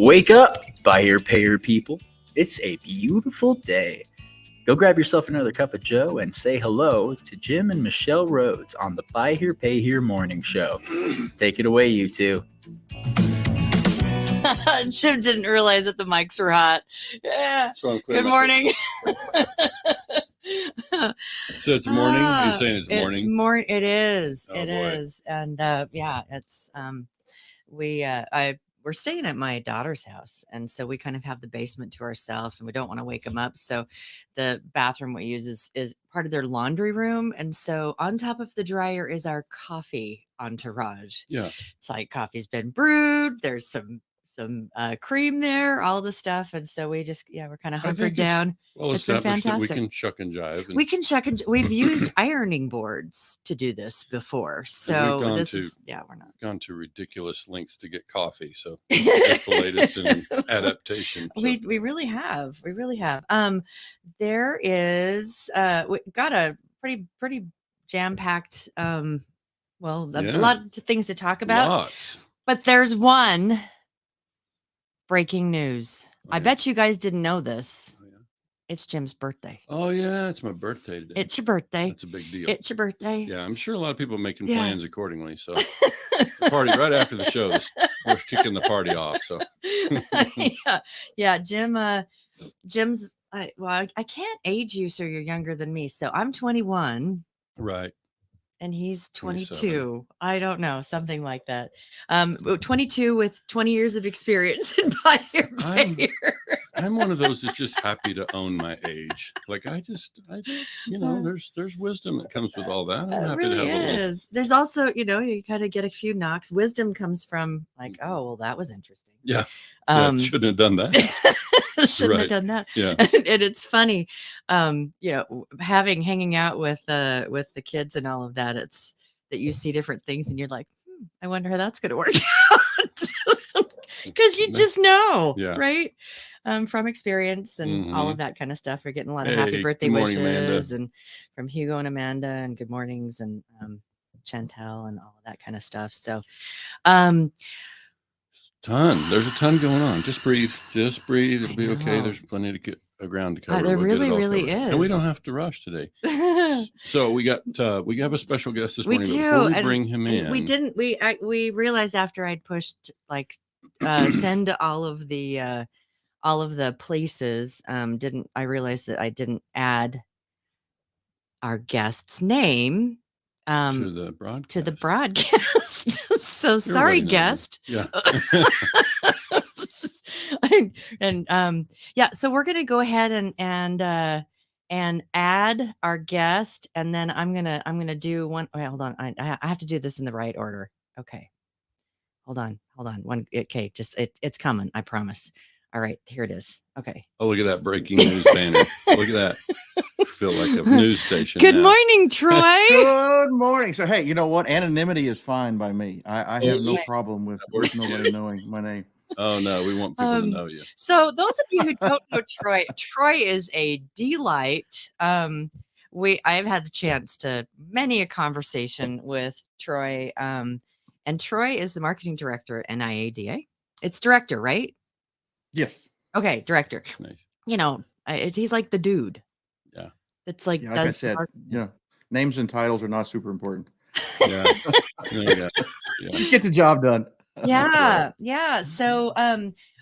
Wake up, buyer payer people. It's a beautiful day. Go grab yourself another cup of joe and say hello to Jim and Michelle Rhodes on the Buy Here Pay Here morning show. Take it away, you two. Jim didn't realize that the mics were hot. Yeah. Good morning. So it's morning. Are you saying it's morning? It is. Oh, it boy. is. And yeah, it's we're staying at my daughter's house, and so we kind of have the basement to ourselves, and we don't want to wake them up. So the bathroom we use is part of their laundry room, and so on top of the dryer is our coffee entourage. Yeah. It's like coffee's been brewed. There's some cream there, all the stuff, and so we're kind of hunkered down. Well, it's been fantastic. We can shuck and jive. We've used ironing boards to do this before, so we're not gone to ridiculous lengths to get coffee. So it's the latest in adaptation. So. We really have. There is we got a pretty jam-packed a lot of things to talk about. Lots. But there's one breaking news. Oh, I bet you guys didn't know this. Oh, yeah. It's Jim's birthday. Oh, yeah. It's my birthday today. It's your birthday. That's a big deal. It's your birthday. Yeah. I'm sure a lot of people are making plans accordingly. So the party right after the show, we're kicking the party off. So yeah. Jim's, I can't age you, so you're younger than me. So I'm 21. Right. And he's 22. 27. I don't know, something like that. 22 with 20 years of experience in Buy Here Pay Here. I'm one of those that's just happy to own my age. Like there's wisdom that comes with all that. I'm happy really to have is. There's also, you kind of get a few knocks. Wisdom comes from like, oh, well, that was interesting. Yeah. Shouldn't have done that. Shouldn't have done that. Yeah. And it's funny, hanging out with the kids and all of that. It's that you see different things and you're like, I wonder how that's going to work out. Because you just know, right? From experience and all of that kind of stuff. We're getting a lot of happy birthday wishes and from Hugo and Amanda and good mornings and Chantel and all of that kind of stuff. So, there's a ton going on. Just breathe. It'll be okay. There's plenty to get ground to cover. There really is. And we don't have to rush today. So we have a special guest this morning. Before we bring him in, we realized after I'd pushed send all of the places, I realized that I didn't add our guest's name to the broadcast. So sorry, guest. Yeah. So we're gonna go ahead and add our guest, and then I'm gonna do one. Wait, hold on. I have to do this in the right order. Okay. Hold on. One. Okay. It's coming. I promise. All right. Here it is. Okay. Oh, look at that breaking news banner. Look at that. I feel like a news station. Good morning, Troy. Good morning. So, hey, you know what? Anonymity is fine by me. I have no problem with nobody knowing my name. Oh, no. We want people to know you. So those of you who don't know Troy is a delight. I've had the chance to many a conversation with Troy. And Troy is the marketing director at NIADA. It's director, right? Yes. Okay, director. Nice. He's like the dude. Yeah. It's like, like I said, names and titles are not super important. Yeah. Just get the job done. Yeah. Yeah. So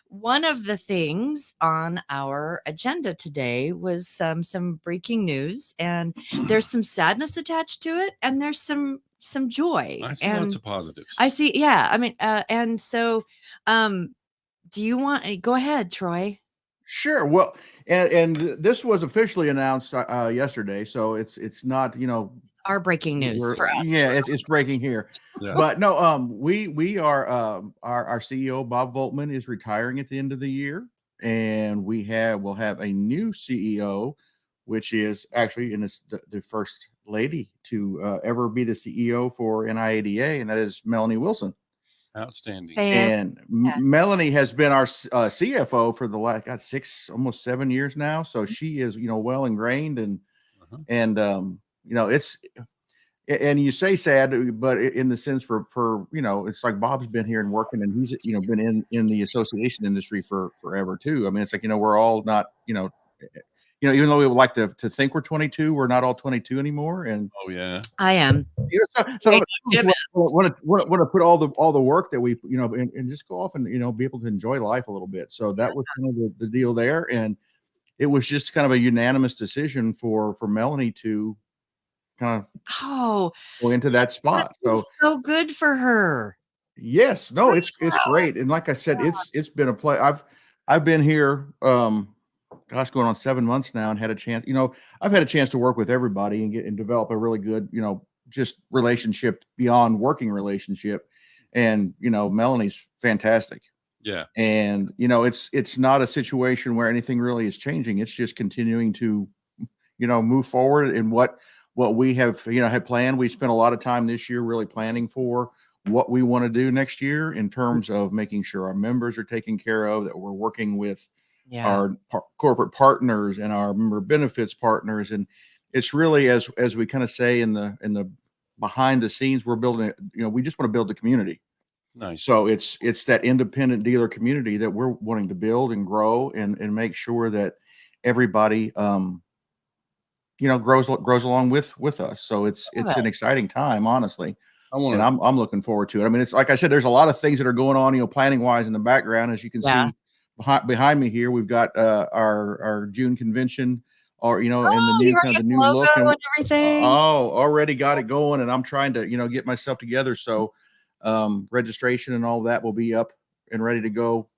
one of the things on our agenda today was some breaking news, and there's some sadness attached to it, and there's some joy. I see lots of positives. I see. Yeah. I mean, and so do you want to go ahead, Troy? Sure. Well, and this was officially announced yesterday, so it's not our breaking news for us. Yeah, it's breaking here. Yeah. But no, we are our CEO Bob Voltman is retiring at the end of the year, and we'll have a new CEO, which is actually it's the first lady to ever be the CEO for NIADA, and that is Melanie Wilson. Outstanding. And Melanie has been our CFO for the last almost 7 years now. So she is, well ingrained and it's and you say sad, but in the sense for it's like Bob's been here and working, and he's been in the association industry for forever too. I mean, it's like we're all not even though we would like to think we're 22, we're not all 22 anymore. And oh yeah, I am. So want to put all the work that we and just go off and be able to enjoy life a little bit. So that was kind of the deal there, and it was just kind of a unanimous decision for Melanie to kind of go into that spot. So good for her. Yes, no, it's great, and like I said, it's been a play. I've been here, going on 7 months now, and had a chance. I've had a chance to work with everybody and develop a really good, just relationship beyond working relationship. And Melanie's fantastic. Yeah, and it's not a situation where anything really is changing. It's just continuing to, move forward in what we have, had planned. We spent a lot of time this year really planning for what we want to do next year in terms of making sure our members are taken care of, that we're working with our corporate partners and our member benefits partners. And it's really, as we kind of say in the behind the scenes, we're building, we just want to build the community. Nice. So it's that independent dealer community that we're wanting to build and grow and make sure that everybody, grows along with us. So it's an exciting time, honestly. And I'm looking forward to it. I mean, it's like I said, there's a lot of things that are going on, planning wise in the background. As you can see behind me here, we've got our June convention, or and the new kind of the new look and everything. Already got it going, and I'm trying to get myself together. So registration and all that will be up and ready to go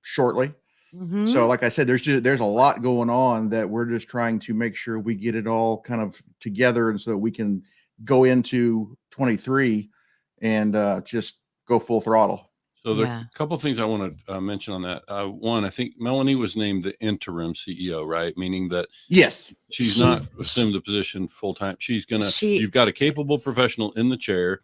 shortly. Mm-hmm. So like I said, there's a lot going on that we're just trying to make sure we get it all kind of together, and so that we can go into 23 and just go full throttle. So there are a couple of things I want to mention on that. One, I think Melanie was named the interim CEO, right? Meaning that she's not assumed the position full time. You've got a capable professional in the chair.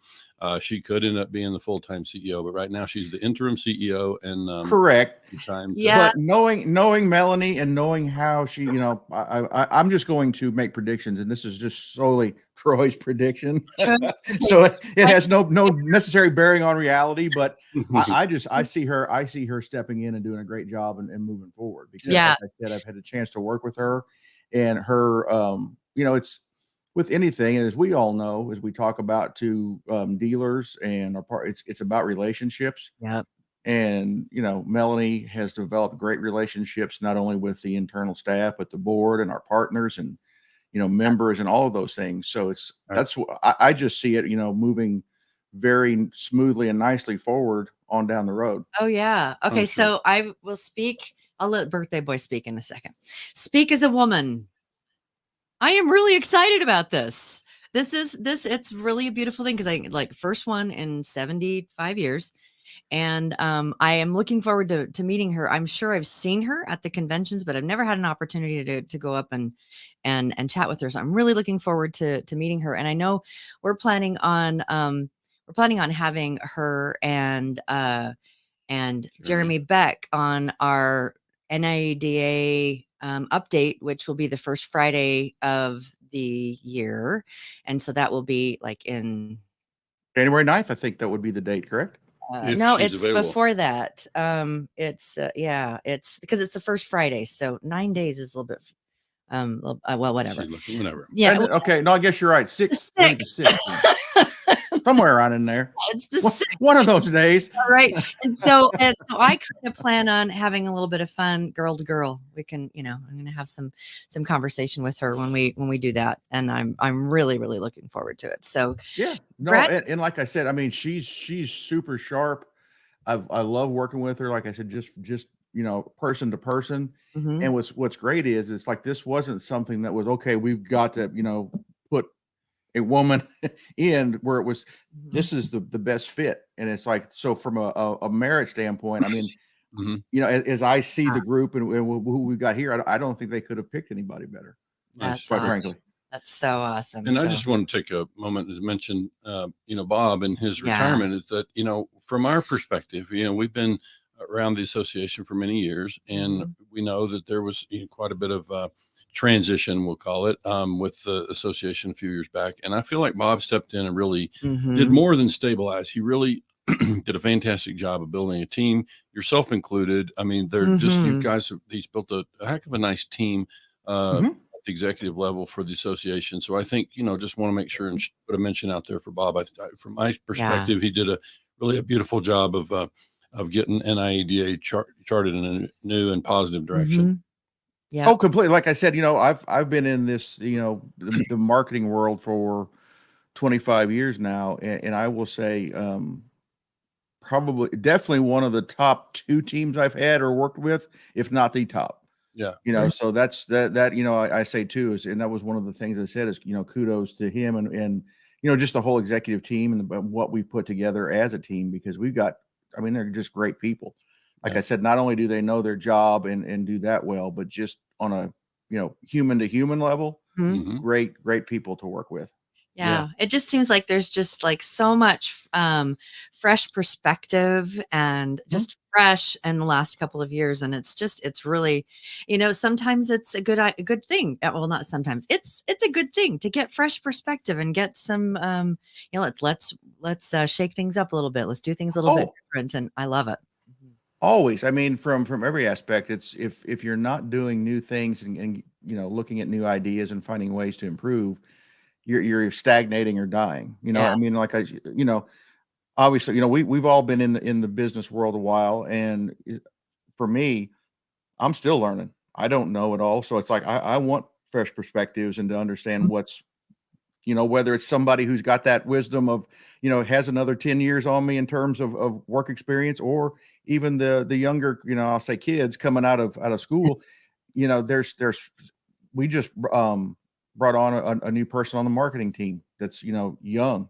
She could end up being the full-time CEO, but right now she's the interim CEO. And correct. But knowing Melanie and knowing how she, I'm just going to make predictions, and this is just solely Troy's prediction. So it has no necessary bearing on reality, but I see her stepping in and doing a great job and moving forward, because like I said, I've had a chance to work with her, and her, it's with anything, as we all know, as we talk about to dealers and our part, it's about relationships. Yep. And Melanie has developed great relationships, not only with the internal staff, but the board and our partners and members and all of those things. So that's what I just see it, moving very smoothly and nicely forward on down the road. Oh yeah. Okay. So I will speak. I'll let Birthday Boy speak in a second. Speak as a woman. I am really excited about this. It's really a beautiful thing, because I first one in 75 years. And I am looking forward to meeting her. I'm sure I've seen her at the conventions, but I've never had an opportunity to go up and chat with her. So I'm really looking forward to meeting her. And I know we're planning on having her and Jeremy Beck on our NIADA update, which will be the first Friday of the year. And so that will be in January 9th. I think that would be the date, correct? No, it's available before that. It's because it's the first Friday. So 9 days is a little bit, well, whatever. Whatever. Yeah. Okay. No, I guess you're right. Six. Somewhere around in there. It's one of those days. Right. And so I kind of plan on having a little bit of fun, girl to girl. We can, I'm going to have some conversation with her when we do that. And I'm really, really looking forward to it. So yeah, no. And like I said, I mean, she's super sharp. I love working with her. Like I said, just person to person. Mm-hmm. And what's great is it's like, this wasn't something that was, okay, we've got to, put a woman in where it was, this is the best fit. And it's like, so from a merit standpoint, I mean, mm-hmm. As I see the group and who we got here, I don't think they could have picked anybody better. That's quite awesome. frankly. That's so awesome. And I just want to take a moment to mention, Bob and his retirement is that, from our perspective, we've been around the association for many years, and we know that there was quite a bit of transition, we'll call it, with the association a few years back. And I feel like Bob stepped in and really did more than stabilize. He really did a fantastic job of building a team, yourself included. I mean, they're just, you guys, he's built a heck of a nice team at the executive level for the association. So I think, just want to make sure and put a mention out there for Bob. From my perspective, he did really a beautiful job of getting NIADA charted in a new and positive direction. Yeah. Oh, completely. Like I said, I've been in this, the marketing world for 25 years now, and I will say, definitely one of the top 2 teams I've had or worked with, if not the top. Yeah. So that's that, I say too, and that was one of the things I said is, kudos to him and just the whole executive team and what we put together as a team, because they're just great people. Like I said, not only do they know their job and do that well, but just on a, human to human level, great people to work with. Yeah. It just seems like there's just like so much fresh perspective and just fresh in the last couple of years. And it's really, sometimes it's a good thing. Well, not sometimes. It's a good thing to get fresh perspective and get some, let's shake things up a little bit. Let's do things a little bit different. And I love it. Always. I mean, from every aspect, it's if you're not doing new things and looking at new ideas and finding ways to improve, you're stagnating or dying. I mean, like obviously, we've all been in the business world a while, and for me, I'm still learning. I don't know it all, so it's like I want fresh perspectives and to understand what's, whether it's somebody who's got that wisdom of, has another 10 years on me in terms of work experience, or even the younger, I'll say kids coming out of school. We just brought on a new person on the marketing team that's, young,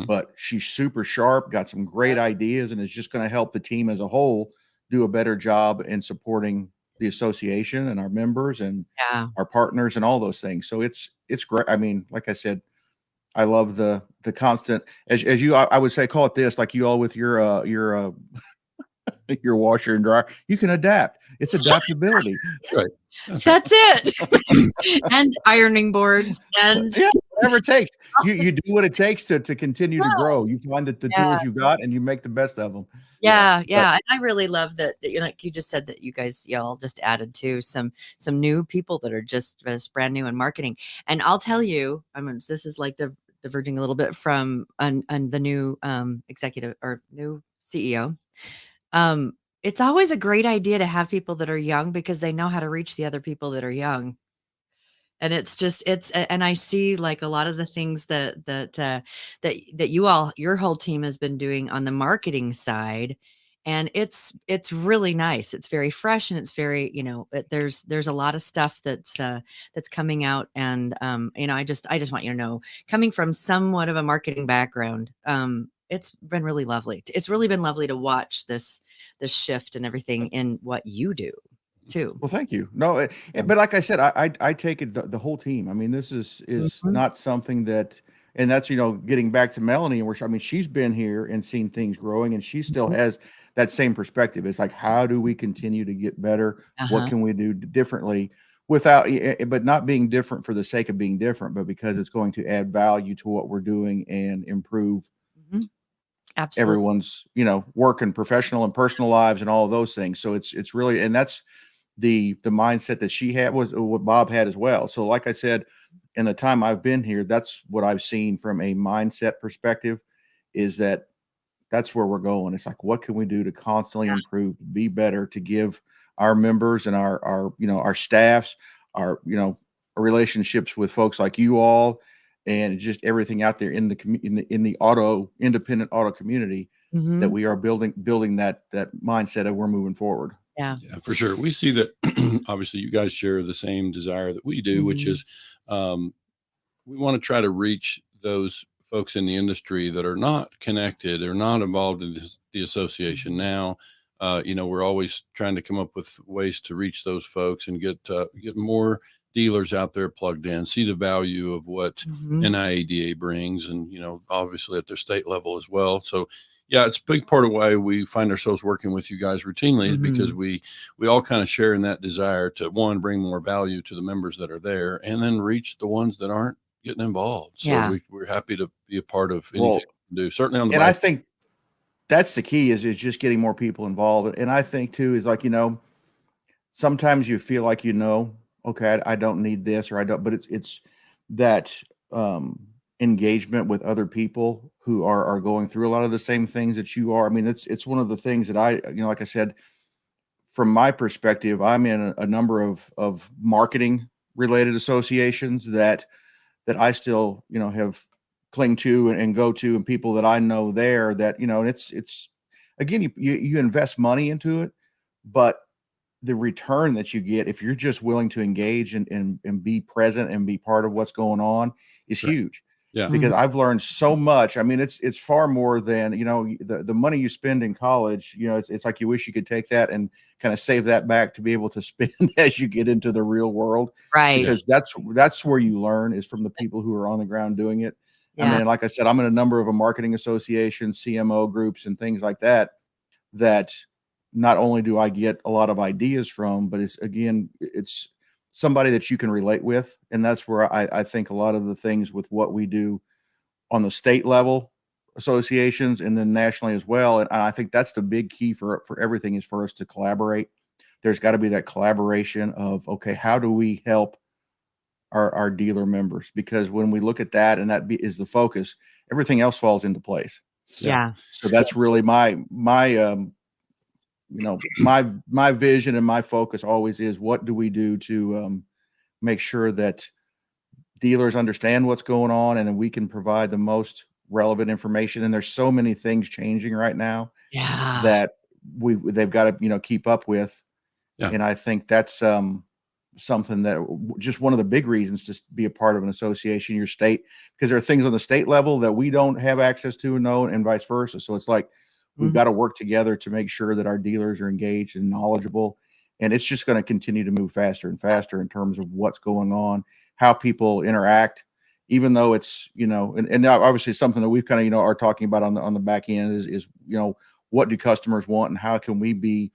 but she's super sharp, got some great ideas, and is just going to help the team as a whole do a better job in supporting the association and our members and our partners and all those things. So it's great. I mean, like I said, I love the constant, as you, I would say, call it this, like you all with your your washer and dryer, you can adapt. It's adaptability. Right. That's it. And ironing boards and whatever it takes. You do what it takes to continue to grow. You find that the tools you've got and you make the best of them. Yeah. And I really love that, like you just said, that y'all just added to some new people that are just brand new in marketing. And I'll tell you, this is like diverging a little bit from the new executive or new CEO. It's always a great idea to have people that are young, because they know how to reach the other people that are young. And and I see like a lot of the things that your whole team has been doing on the marketing side. And it's really nice. It's very fresh, and it's very, there's a lot of stuff that's coming out. And, I just want you to know, coming from somewhat of a marketing background, it's been really lovely. It's really been lovely to watch this shift and everything in what you do too. Well, thank you. No, but like I said, I take it the whole team. I mean, this is not something that, and that's, getting back to Melanie, where she's been here and seen things growing, and she still has that same perspective. It's like, how do we continue to get better? What can we do differently but not being different for the sake of being different, but because it's going to add value to what we're doing and improve Absolutely. Everyone's, work and professional and personal lives and all of those things. So it's really, and that's the mindset that she had, was what Bob had as well. So like I said, in the time I've been here, that's what I've seen from a mindset perspective, is that's where we're going. It's like, what can we do to constantly improve, be better, to give our members and our staffs, our relationships with folks like you all, and just everything out there in the independent auto community, that we are building that mindset of we're moving forward. Yeah, for sure. We see that obviously you guys share the same desire that we do, which is we want to try to reach those folks in the industry that are not connected or not involved in the association now. We're always trying to come up with ways to reach those folks and get more dealers out there plugged in, see the value of what NIADA brings, and obviously at their state level as well. So Yeah, it's a big part of why we find ourselves working with you guys routinely is because we all kind of share in that desire to, one, bring more value to the members that are there and then reach the ones that aren't getting involved. So we're happy to be a part of anything we can do. Certainly on the I think that's the key is just getting more people involved. And I think too is like, sometimes you feel like, okay, I don't need this or I don't, but it's that engagement with other people who are going through a lot of the same things that you are. I mean, it's one of the things that like I said, from my perspective, I'm in a number of marketing related associations that I still, have cling to and go to, and people that I know there that, and it's again, you invest money into it, but the return that you get, if you're just willing to engage and be present and be part of what's going on is huge. Yeah. Because I've learned so much. I mean, it's far more than, the money you spend in college, it's like you wish you could take that and kind of save that back to be able to spend as you get into the real world. Right. Because that's where you learn is from the people who are on the ground doing it. Yeah. I mean, like I said, I'm in a number of marketing associations, CMO groups and things like that not only do I get a lot of ideas from, but it's somebody that you can relate with. And that's where I think a lot of the things with what we do on the state level associations and then nationally as well. And I think that's the big key for everything is for us to collaborate. There's got to be that collaboration of, okay, how do we help our dealer members? Because when we look at that and that is the focus, everything else falls into place. Yeah. So that's really my vision and my focus always is what do we do to make sure that dealers understand what's going on and then we can provide the most relevant information. And there's so many things changing right now that they've got to, keep up with. Yeah. And I think that's something that just one of the big reasons to be a part of an association, your state, because there are things on the state level that we don't have access to and know and vice versa. So it's like, we've got to work together to make sure that our dealers are engaged and knowledgeable. And it's just going to continue to move faster and faster in terms of what's going on, how people interact, even though it's, and obviously something that we've kind of, are talking about on the back end is, what do customers want and how can we be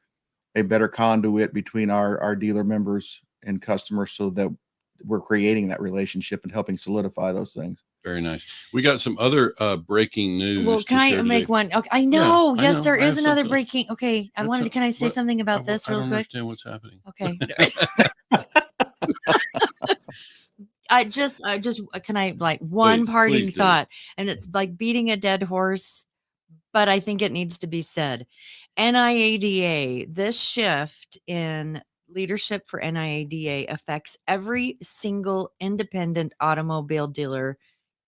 a better conduit between our dealer members and customers so that we're creating that relationship and helping solidify those things. Very nice. We got some other breaking news. Well, can I make one? Okay, I know. Yeah, yes, there is another breaking. Okay, can I say something about this real quick? I don't understand what's happening. Okay. I just can I like one parting thought, and it's like beating a dead horse, but I think it needs to be said. NIADA, this shift in leadership for NIADA affects every single independent automobile dealer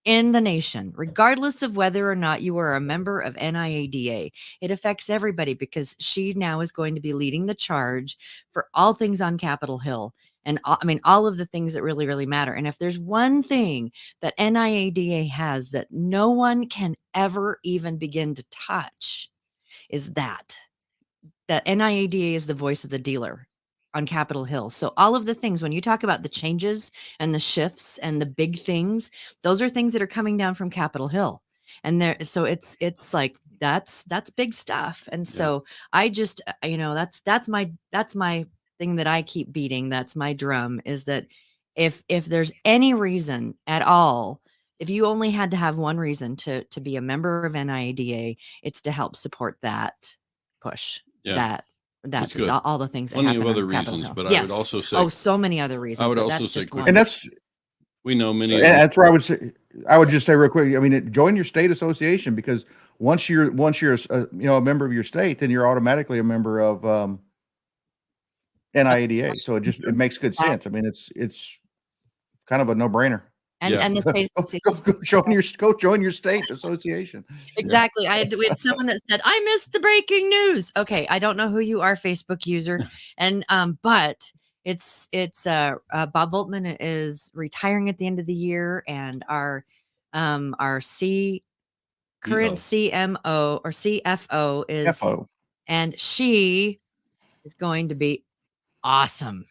in the nation, regardless of whether or not you are a member of NIADA. It affects everybody because she now is going to be leading the charge for all things on Capitol Hill. And all of the things that really, really matter. And if there's one thing that NIADA has that no one can ever even begin to touch is that NIADA is the voice of the dealer on Capitol Hill. So all of the things, when you talk about the changes and the shifts and the big things, those are things that are coming down from Capitol Hill. And so it's like, that's big stuff. And so I just, that's my thing that I keep beating. That's my drum, is that if there's any reason at all, if you only had to have one reason to be a member of NIADA, it's to help support that push. That's good. All the things that plenty happen of other reasons, but yes. I would also say so many other reasons. I would also say and that's we know many. And that's where I would just say real quick. I mean, join your state association, because once you're a member of your state, then you're automatically a member of NIADA. So it makes good sense. I mean, it's kind of a no brainer. And the state go join your state association. Exactly. We had someone that said, I missed the breaking news. Okay. I don't know who you are, Facebook user. And, but it's Bob Voltman is retiring at the end of the year. And our current CMO or CFO is, and she is going to be awesome.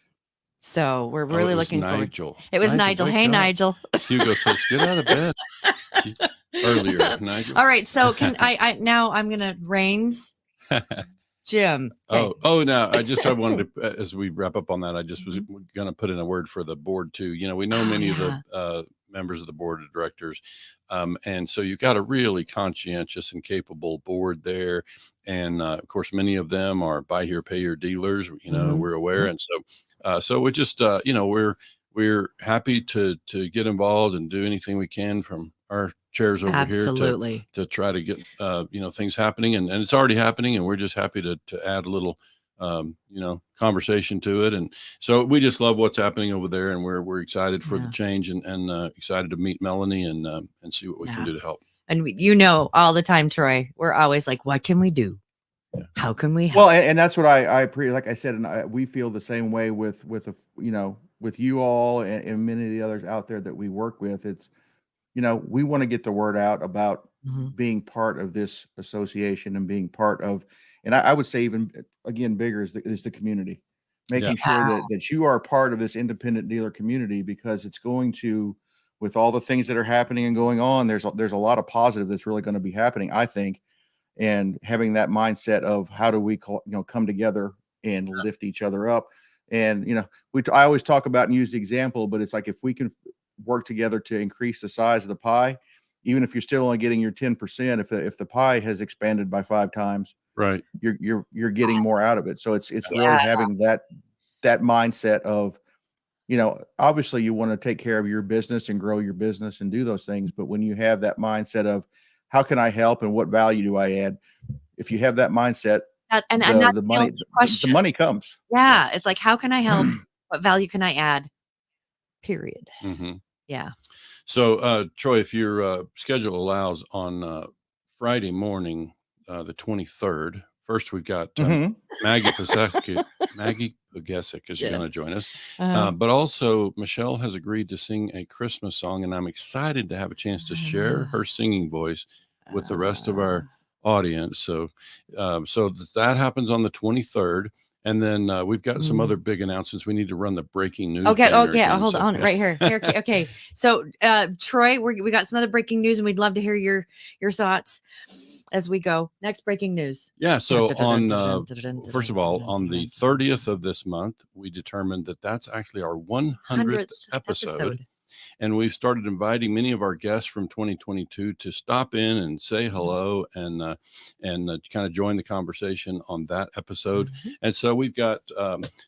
So we're really looking forward. It was Nigel. Hey, Nigel. Hugo says, get out of bed. earlier, Nigel. All right. So can I now I'm going to Reigns. Jim. Okay. No, I wanted to, as we wrap up on that, I just was going to put in a word for the board too. You know, we know many of the members of the board of directors. And so you've got a really conscientious and capable board there. And of course, many of them are buy here, pay here dealers, you know, we're aware. And so we just, you know, we're happy to get involved and do anything we can from our chairs over here to try to get, you know, things happening, and it's already happening, and we're just happy to add a little, you know, conversation to it. And so we just love what's happening over there, and we're excited for the change, and excited to meet Melanie and see what we can do to help. And you know, all the time, Troy, we're always like, what can we do? How can we help? Well, and that's what I like I said, and we feel the same way with you know, with you all and many of the others out there that we work with. It's, you know, we want to get the word out about being part of this association and being part of, and I would say even again bigger is the community, making sure that you are part of this independent dealer community, because it's going to, with all the things that are happening and going on, there's a lot of positive that's really going to be happening, I think. And having that mindset of how do we come together and lift each other up. And, you know, I always talk about and use the example, but it's like, if we can work together to increase the size of the pie, even if you're still only getting your 10%, if the pie has expanded by 5 times, right, you're getting more out of it. So it's really having that mindset of, you know, obviously you want to take care of your business and grow your business and do those things. But when you have that mindset of how can I help and what value do I add? If you have that mindset, and that's the money comes. Yeah. It's like, how can I help? What value can I add? Period. Yeah. So, Troy, if your schedule allows, on Friday morning, the 23rd, first we've got Maggie Pogesic is going to join us. But also Michelle has agreed to sing a Christmas song, and I'm excited to have a chance to share her singing voice with the rest of our audience. So that happens on the 23rd. And then we've got some other big announcements. We need to run the breaking news. Okay. Hold on. Right here. Okay. So, Troy, we got some other breaking news, and we'd love to hear your thoughts as we go. Next breaking news. Yeah. So on, first of all, on the 30th of this month, we determined that that's actually our 100th episode. And we've started inviting many of our guests from 2022 to stop in and say hello and kind of join the conversation on that episode. And so we've got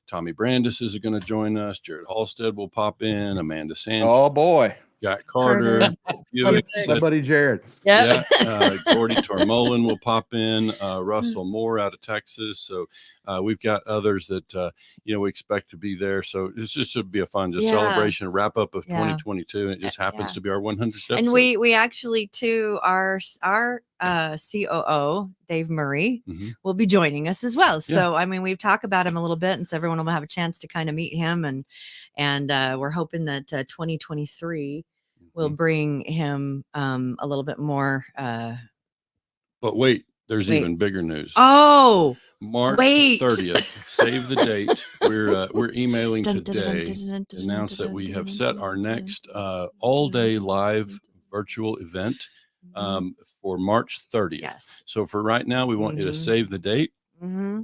Tommy Brandis is going to join us. Jared Halstead will pop in. Amanda Sanchez. Oh boy. Got Carter. Somebody Jared. Yeah. Gordy Tormolin will pop in. Russell Moore out of Texas. So we've got others that you know, we expect to be there. So it's just to be a fun celebration, wrap up of 2022, and it just happens to be our 100th episode. And we actually too our COO Dave Murray will be joining us as well. So I mean, we've talked about him a little bit, and so everyone will have a chance to kind of meet him, and we're hoping that 2023 will bring him a little bit more. But wait, there's even bigger news. Oh, March 30th. Save the date. We're emailing today to announce that we have set our next all-day live virtual event for March 30th. Yes. So for right now, we want you to save the date.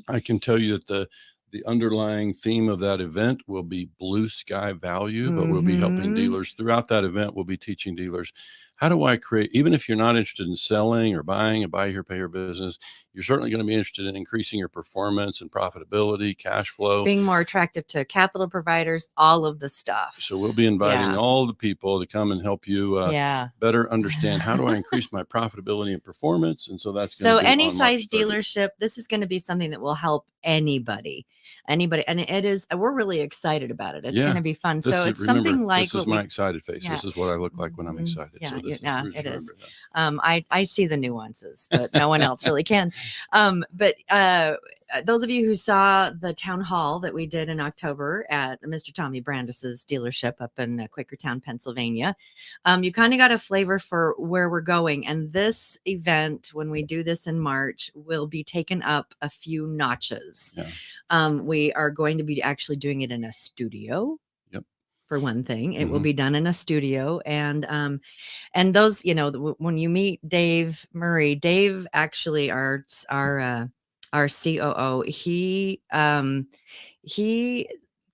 I can tell you that the underlying theme of that event will be blue sky value, but we'll be helping dealers throughout that event. We'll be teaching dealers, how do I create, even if you're not interested in selling or buying a buy here, pay here business, you're certainly going to be interested in increasing your performance and profitability, cash flow, being more attractive to capital providers, all of the stuff. So we'll be inviting all the people to come and help you better understand, how do I increase my profitability and performance? And so that's going to be any size dealership. This is going to be something that will help anybody. And it is, we're really excited about it. It's going to be fun. So it's something like, this is my excited face. This is what I look like when I'm excited. So it is. I see the nuances, but no one else really can. But those of you who saw the town hall that we did in October at Mr. Tommy Brandis's dealership up in Quakertown, Pennsylvania, you kind of got a flavor for where we're going. And this event, when we do this in March, will be taken up a few notches. We are going to be actually doing it in a studio. for one thing. It will be done in a studio, and those, when you meet Dave Murray, Dave actually our COO, he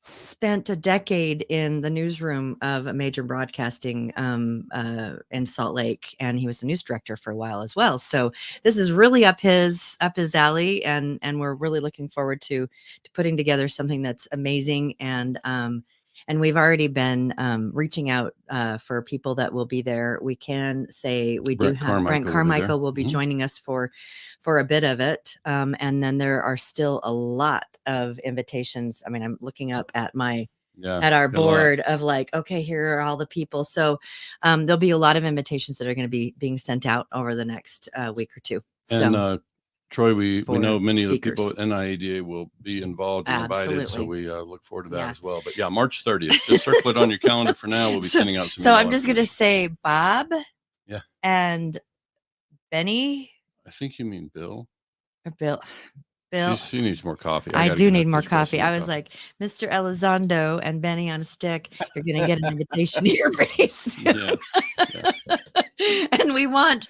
spent a decade in the newsroom of a major broadcasting in Salt Lake, and he was the news director for a while as well. So this is really up his alley, and we're really looking forward to putting together something that's amazing. And we've already been reaching out for people that will be there. We can say we do have Brent Carmichael will be joining us for a bit of it. And then there are still a lot of invitations. I mean, I'm looking up at our board of like, okay, here are all the people. So there'll be a lot of invitations that are going to be being sent out over the next week or two. And Troy, we know many of the people at NIADA will be involved and invited, so we look forward to that as well. But March 30th, just circle it on your calendar for now. We'll be sending out some. So I'm just going to say Bob, and Benny. I think you mean Bill. Or Bill. She needs more coffee. I do need more coffee. I was like, Mr. Elizondo and Benny on a stick. You're going to get an invitation here pretty soon. And we want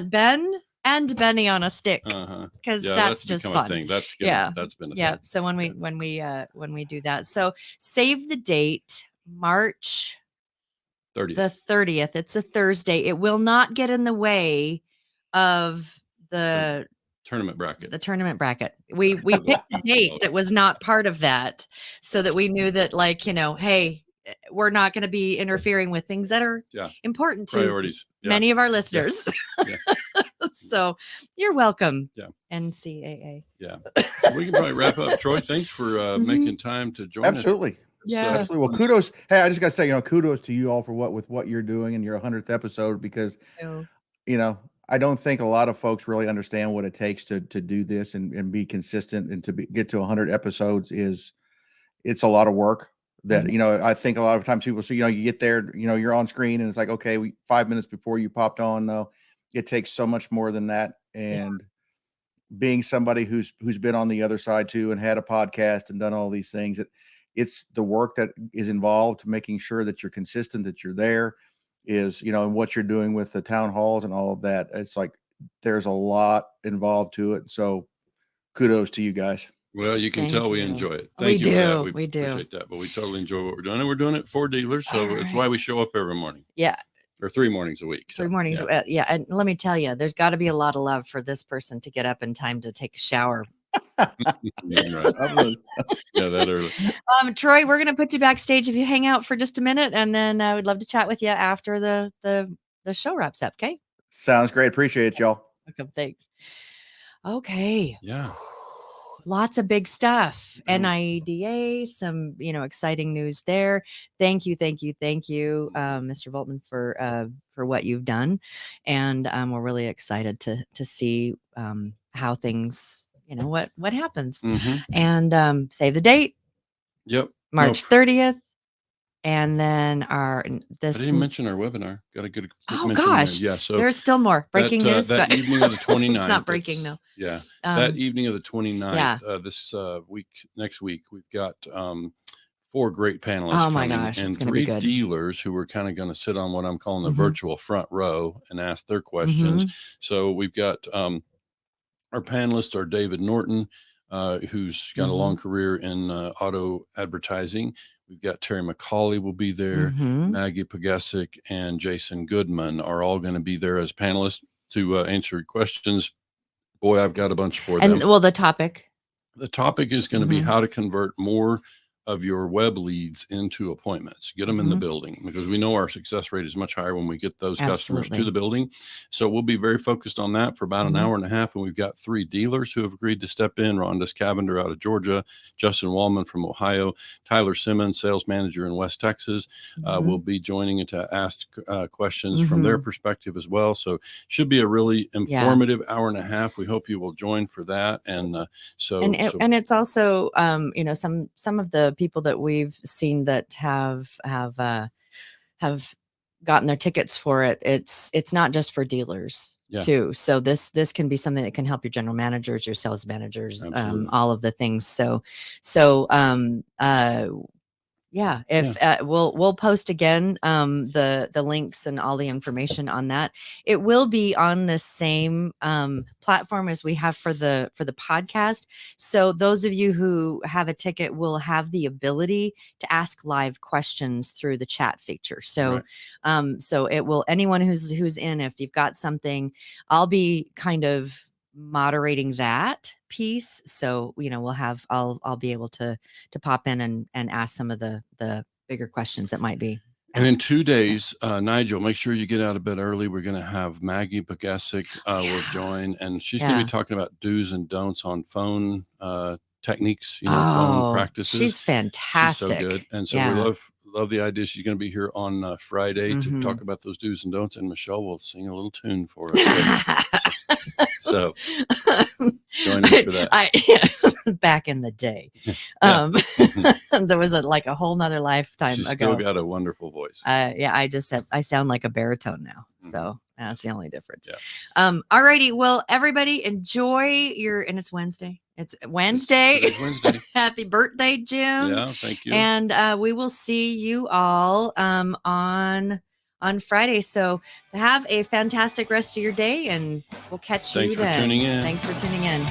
Ben and Benny on a stick, because that's just fun. That's good. That's been a thing. So when we do that, so save the date, March 30th. The 30th. It's a Thursday. It will not get in the way of the tournament bracket. The tournament bracket. We picked a date that was not part of that, so that we knew that, like, hey, we're not going to be interfering with things that are important to priorities. Many of our listeners. So you're welcome. NCAA. We can probably wrap up. Troy, thanks for making time to join us. Absolutely. Well, kudos. Hey, I just got to say, kudos to you all for what you're doing in your 100th episode, because I don't think a lot of folks really understand what it takes to do this and be consistent, and to get to 100 episodes it's a lot of work. That I think a lot of times people see, you get there, you're on screen and it's like, okay, 5 minutes before you popped on. No, it takes so much more than that. And being somebody who's been on the other side too, and had a podcast and done all these things, it's the work that is involved to making sure that you're consistent, that you're there, is and what you're doing with the town halls and all of that. It's like there's a lot involved to it. So kudos to you guys. Well, you can tell we enjoy it. We do. We appreciate that, but we totally enjoy what we're doing, and we're doing it for dealers. So it's why we show up every morning. Or 3 mornings a week. 3 mornings. And let me tell you, there's got to be a lot of love for this person to get up in time to take a shower. That early. Troy, we're going to put you backstage if you hang out for just a minute, and then I would love to chat with you after the show wraps up. Okay. Sounds great. Appreciate it, y'all. Welcome. Thanks. Okay. Yeah. Lots of big stuff. NIADA, some exciting news there. Thank you, Mr. Voltman, for what you've done, and we're really excited to see how things, what happens. And save the date. Yep. March 30th. And then I didn't mention our webinar. Got a good. Oh gosh, there. Yeah. So there's still more breaking news. That evening of the 29th. It's not breaking though. Yeah. That evening of the 29th. This next week, we've got 4 great panelists. Oh my gosh, and it's going to be 3 good. Dealers who are kind of going to sit on what I'm calling the virtual front row and ask their questions. So we've got our panelists are David Norton, who's got a long career in auto advertising. We've got Terry McCauley will be there. Maggie Pagasic and Jason Goodman are all going to be there as panelists to answer questions. Boy, I've got a bunch for them. And well, the topic is going to be how to convert more of your web leads into appointments, get them in the building, because we know our success rate is much higher when we get those customers to the building. So we'll be very focused on that for about an hour and a half. And we've got 3 dealers who have agreed to step in: Rhonda Cavender out of Georgia, Justin Wallman from Ohio, Tyler Simmons, sales manager in West Texas, will be joining to ask questions from their perspective as well. So should be a really informative hour and a half. We hope you will join for that. And and it's also some of the people that we've seen that have gotten their tickets for it. It's not just for dealers too. So this can be something that can help your general managers, your sales managers, all of the things. So Yeah, if we'll post again the links and all the information on that. It will be on the same platform as we have for the podcast. So those of you who have a ticket will have the ability to ask live questions through the chat feature. So so it will, anyone who's in, if you've got something, I'll be kind of moderating that piece, so I'll be able to pop in and ask some of the bigger questions that might be asked. And in 2 days, Nigel, make sure you get out of bed early. We're going to have Maggie Bagasic will join, and she's going to be talking about do's and don'ts on phone techniques, phone practices. She's fantastic. She's so good. And so we love the idea. She's going to be here on Friday to talk about those do's and don'ts, and Michelle will sing a little tune for us. So join me for that. Back in the day, there was a whole nother lifetime She's ago. Still got a wonderful voice. I just said I sound like a baritone now, so that's the only difference. Alrighty, well, everybody enjoy and it's Wednesday. It's Wednesday. It's Wednesday. Happy birthday, Jim. Yeah, thank you. And we will see you all on Friday. So have a fantastic rest of your day, and we'll catch you then. Thanks for tuning in. Thanks for tuning in.